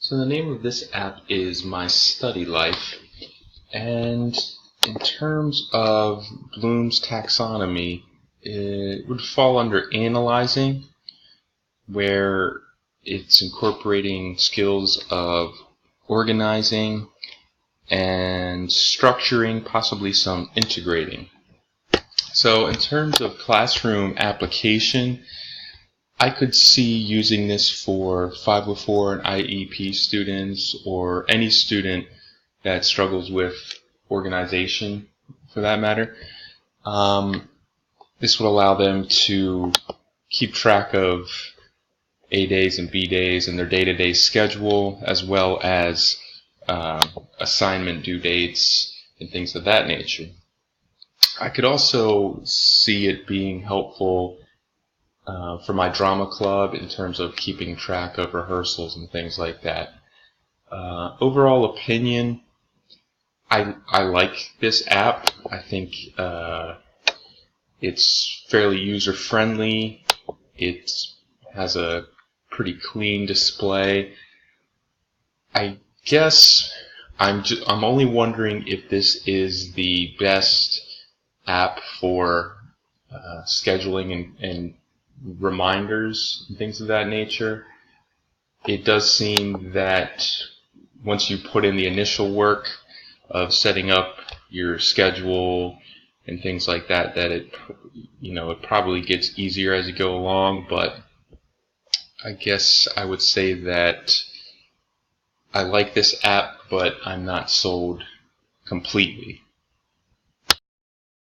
So the name of this app is My Study Life, and in terms of Bloom's taxonomy, it would fall under analyzing, where it's incorporating skills of organizing and structuring, possibly some integrating. So in terms of classroom application, I could see using this for 504 and IEP students, or any student that struggles with organization, for that matter. This would allow them to keep track of A days and B days and their day-to-day schedule, as well as assignment due dates and things of that nature. I could also see it being helpful for my drama club in terms of keeping track of rehearsals and things like that. Overall opinion, I like this app. I think it's fairly user-friendly. It has a pretty clean display. I guess I'm only wondering if this is the best app for scheduling and reminders and things of that nature. It does seem that once you put in the initial work of setting up your schedule and things like that, that it probably gets easier as you go along. But I guess I would say that I like this app, but I'm not sold completely.